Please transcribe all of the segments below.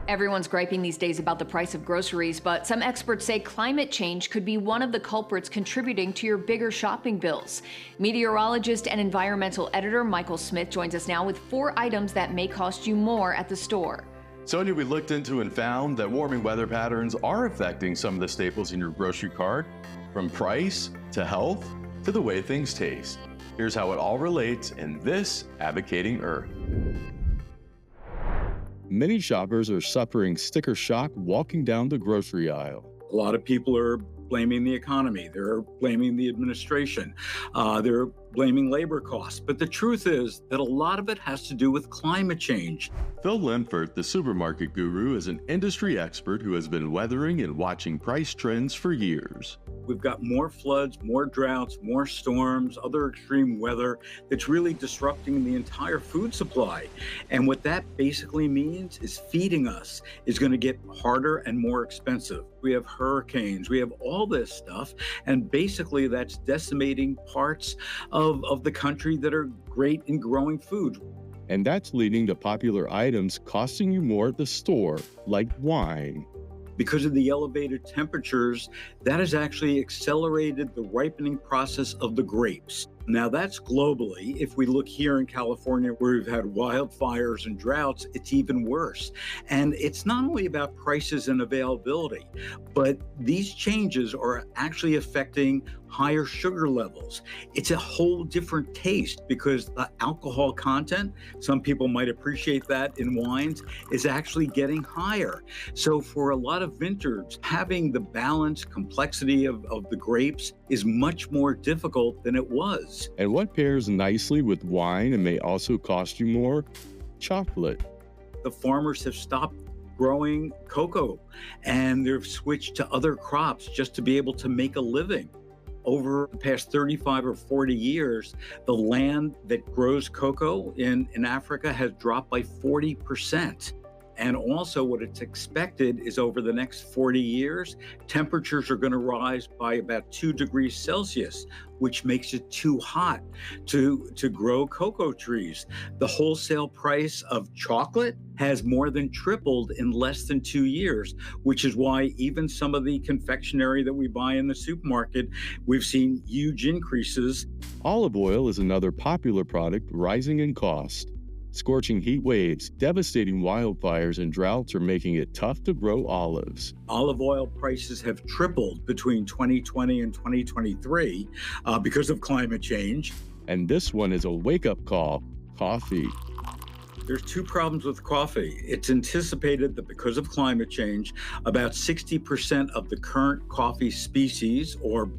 Everyone's griping these days about the price of groceries, but some experts say climate change could be one of the culprits contributing to your bigger shopping bills. Meteorologist and environmental editor Michael Smith joins us now with 4 items that may cost you more at the store. Sonia, we looked into and found that warming weather patterns are affecting some of the staples in your grocery cart, from price to health to the way things taste. Here's how it all relates in this Advocating Earth. Many shoppers are suffering sticker shock walking down the grocery aisle. A lot of people are blaming the economy. They're blaming the administration. They're blaming labor costs. But the truth is that a lot of it has to do with climate change. Phil Linford, the supermarket guru, is an industry expert who has been weathering and watching price trends for years. We've got more floods, more droughts, more storms, other extreme weather that's really disrupting the entire food supply. And what that basically means is feeding us is going to get harder and more expensive. We have hurricanes, we have all this stuff, and basically that's decimating parts of the country that are great in growing food. And that's leading to popular items costing you more at the store, like wine. Because of the elevated temperatures, that has actually accelerated the ripening process of the grapes. Now that's globally. If we look here in California, where we've had wildfires and droughts, it's even worse. And it's not only about prices and availability, but these changes are actually affecting higher sugar levels. It's a whole different taste because the alcohol content, some people might appreciate that in wines, is actually getting higher. So for a lot of vineyards, having the balance, complexity of the grapes is much more difficult than it was. And what pairs nicely with wine and may also cost you more? Chocolate. The farmers have stopped growing cocoa and they've switched to other crops just to be able to make a living. Over the past 35 or 40 years, the land that grows cocoa in Africa has dropped by 40%. And also what it's expected is over the next 40 years, temperatures are going to rise by about 2 degrees Celsius, which makes it too hot to grow cocoa trees. The wholesale price of chocolate has more than tripled in less than 2 years, which is why even some of the confectionery that we buy in the supermarket, we've seen huge increases. Olive oil is another popular product rising in cost. Scorching heat waves, devastating wildfires, and droughts are making it tough to grow olives. Olive oil prices have tripled between 2020 and 2023 because of climate change. And this one is a wake-up call: coffee. There's 2 problems with coffee. It's anticipated that because of climate change, about 60% of the current coffee species, or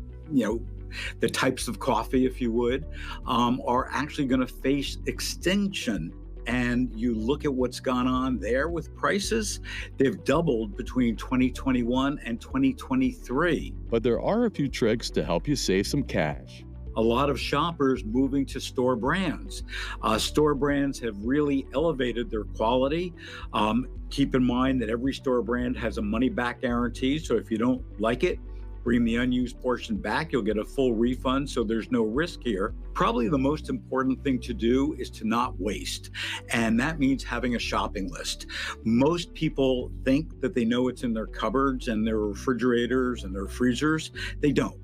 the types of coffee, if you would, are actually going to face extinction. And you look at what's gone on there with prices, they've doubled between 2021 and 2023. But there are a few tricks to help you save some cash. A lot of shoppers moving to store brands. Store brands have really elevated their quality. Keep in mind that every store brand has a money-back guarantee, so if you don't like it, bring the unused portion back, you'll get a full refund, so there's no risk here. Probably the most important thing to do is to not waste, and that means having a shopping list. Most people think that they know what's in their cupboards and their refrigerators and their freezers. They don't.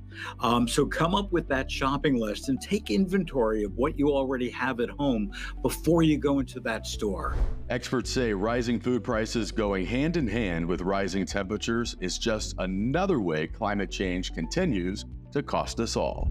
So come up with that shopping list and take inventory of what you already have at home before you go into that store. Experts say rising food prices going hand in hand with rising temperatures is just another way climate change continues to cost us all.